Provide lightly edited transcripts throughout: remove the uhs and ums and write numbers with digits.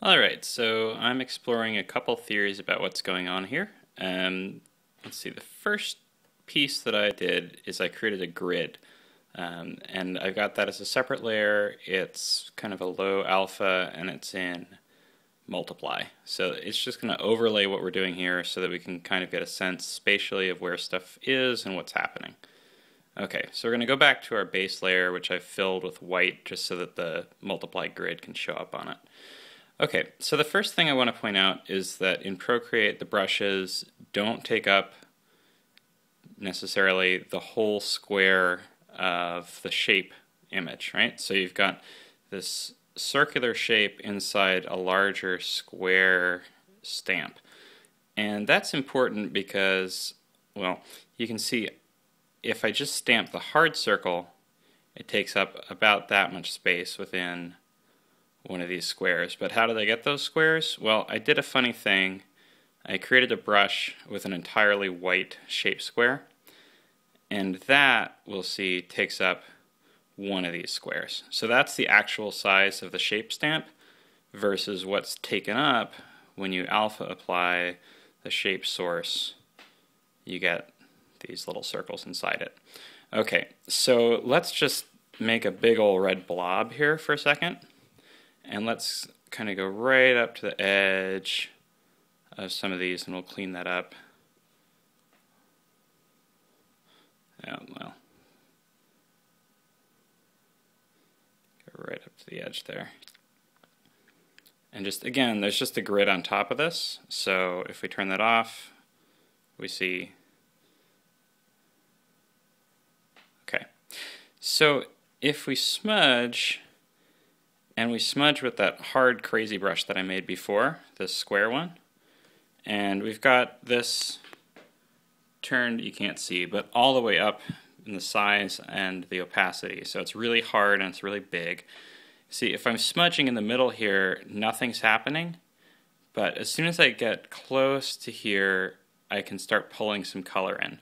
Alright, so I'm exploring a couple theories about what's going on here. Let's see, the first piece that I did is I created a grid. And I've got that as a separate layer. It's kind of a low alpha and it's in multiply. So it's just going to overlay what we're doing here so that we can kind of get a sense spatially of where stuff is and what's happening. Okay, so we're going to go back to our base layer, which I've filled with white just so that the multiply grid can show up on it. Okay, so the first thing I want to point out is that in Procreate the brushes don't take up necessarily the whole square of the shape image, right? So you've got this circular shape inside a larger square stamp. And that's important because, well, you can see if I just stamp the hard circle, it takes up about that much space within one of these squares. But how did I get those squares? Well, I did a funny thing. I created a brush with an entirely white shape square, and that, we'll see, takes up one of these squares. So that's the actual size of the shape stamp versus what's taken up when you alpha apply the shape source. You get these little circles inside it. Okay, so let's just make a big old red blob here for a second. And let's kind of go right up to the edge of some of these and we'll clean that up. Yeah, well, go right up to the edge there. And just again, there's just a grid on top of this. So if we turn that off, we see. Okay. So if we smudge, and we smudge with that hard crazy brush that I made before, this square one. And we've got this turned, you can't see, but all the way up in the size and the opacity. So it's really hard and it's really big. See, if I'm smudging in the middle here, nothing's happening. But as soon as I get close to here, I can start pulling some color in.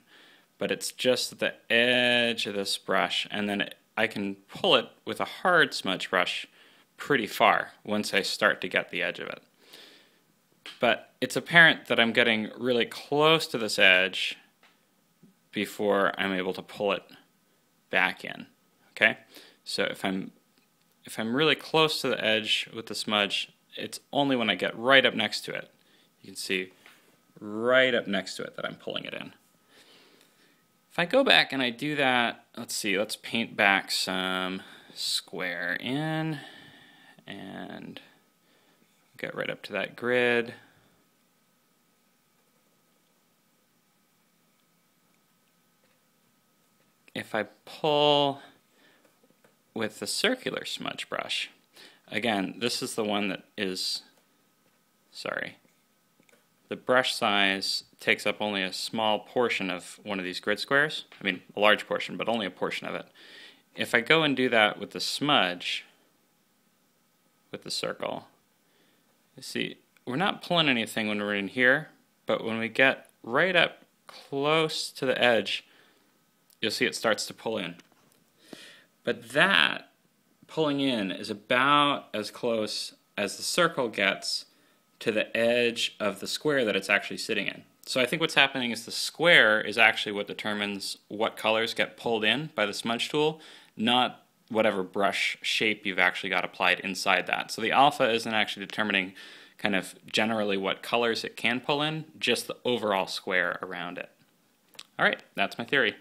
But it's just at the edge of this brush, and then I can pull it with a hard smudge brush pretty far once I start to get the edge of it. But it's apparent that I'm getting really close to this edge before I'm able to pull it back in. Okay? So if I'm really close to the edge with the smudge, it's only when I get right up next to it. You can see right up next to it that I'm pulling it in. If I go back and I do that, let's see, let's paint back some square in and get right up to that grid. If I pull with the circular smudge brush, again, this is the one that is, sorry, the brush size takes up only a small portion of one of these grid squares. I mean, a large portion, but only a portion of it. If I go and do that with the smudge, with the circle, you see, we're not pulling anything when we're in here, but when we get right up close to the edge, you'll see it starts to pull in. But that pulling in is about as close as the circle gets to the edge of the square that it's actually sitting in. So I think what's happening is the square is actually what determines what colors get pulled in by the smudge tool, not whatever brush shape you've actually got applied inside that. So the alpha isn't actually determining kind of generally what colors it can pull in, just the overall square around it. All right, that's my theory.